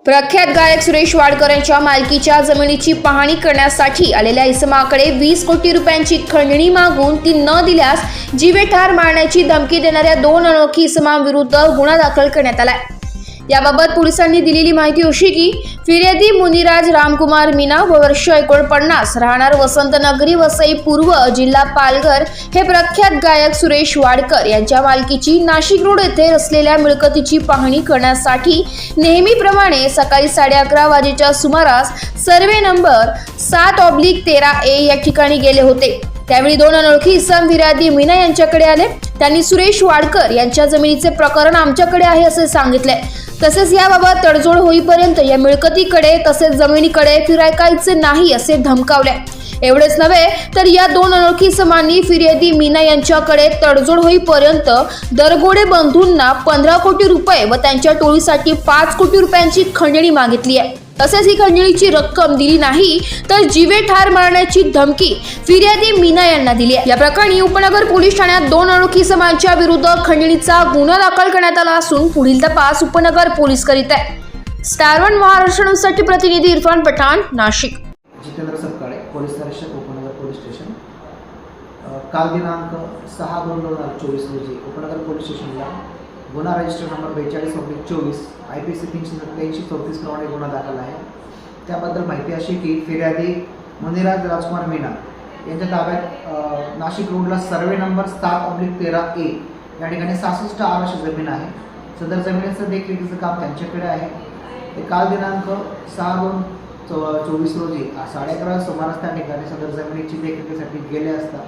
प्रख्यात गायक सुरेश वाडकर यांच्या मालकीच्या जमिनीची पाहणी करण्यासाठी आलेल्या इसमाकडे 20 कोटी रुपयांची खंडणी मागून ती न दिल्यास जीवे ठार मारण्याची धमकी देणाऱ्या 2 अनोळखी इसमांविरुद्ध गुन्हा दाखल करण्यात आलाय। याबाबत पोलिसांनी दिलेली माहिती अशी की फिर्यादी मुनिराज रामकुमार मीना वर्ष 49 राहणार वसंतनगरी वसई पूर्व जिल्हा पालघर हे प्रख्यात गायक सुरेश वाडकर यांच्या मालकीची नाशिक रोड येथे असलेल्या मिळकतीची पाहणी करण्यासाठी नेहमीप्रमाणे सकाळी 11:30 वाजेच्या सुमारास सर्वे नंबर 7/13A या ठिकाणी गेले होते। त्यावेळी 2 अनोळखी इसम फिर्यादी मीना यांच्याकडे आले। त्यांनी सुरेश वाडकर यांच्या जमिनीचे प्रकरण आमच्याकडे आहे असे सांगितले। तसेच याबाबत तडजोड होईपर्यंत या मिळकतीकडे तसेच जमिनीकडे फिरायकायचे नाही असे धमकावले। एवढेच नव्हे तर या 2 अनोळखी इसमांनी फिर्यादी मीना यांच्याकडे तडजोड होईपर्यंत दरगोडे बंधूंना 15 कोटी रुपये व त्यांच्या टोळीसाठी 5 कोटी रुपयांची खंडणी मागितली आहे। तसेच ही खंडणीची रक्कम दिली नाही तर जीवे ठार मारण्याची धमकी फिर्यादी मीना यांना दिली आहे। या प्रकरणी उपनगर पोलीस ठाण्यात 2 अनोळखी इसमांच्या विरुद्ध खंडणीचा गुन्हा दाखल करण्यात आला असून पुढील तपास उपनगर पोलीस करीत आहे। स्टार 1 महाराष्ट्र न्यूजसाठी प्रतिनिधी इरफान पठाण, नाशिक। जितेंद्र सपकाळे, पोलीस निरीक्षक, उपनगर पोलीस स्टेशन। काल दिनांक 6/2/2024 रोजी उपनगर पोलीस स्टेशनला गुन्हा रजिस्टर नंबर 42/24 IPC 387-34 प्रमाणे गुन्हा दाखल आहे। त्याबद्दल माहिती अशी की फिर्यादी मुनिराज राजकुमार मीना यांच्या ताब्यात नाशिक रोडला सर्वे नंबर 7/13A या ठिकाणी 66 आराशी जमीन आहे। सदर जमिनीचं देखरेखीचं काम त्यांच्याकडे आहे। ते काल दिनांक 6/2/24 रोजी 11:30 सुमारास त्या ठिकाणी सदर जमिनीची देखरेखीसाठी गेले असता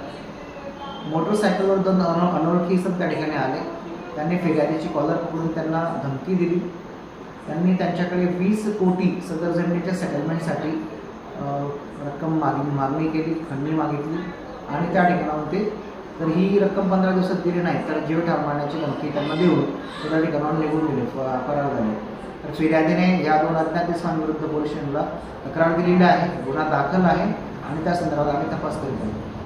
मोटरसायकलवर 2 अनोळखी इसम त्या ठिकाणी आले। त्यांनी फिर्यादीची कॉलर पकडून त्यांना धमकी दिली। त्यांनी त्यांच्याकडे 20 कोटी सदर जमिनीच्या सेटलमेंटसाठी रक्कम मागणी केली, खंडणी मागितली आणि त्या ठिकाणाहून ते तर ही रक्कम 15 दिवसात दिली नाही तर जीव ठार मारण्याची धमकी त्यांना देऊन त्या ठिकाणाहून निघून गेले, फरार झाले। तर फिर्यादीने या 2 अज्ञात इसमांविरुद्ध पोलीस स्टेशनला तक्रार दिलेली आहे। गुन्हा दाखल आहे आणि त्या संदर्भात आम्ही तपास करीत आहोत।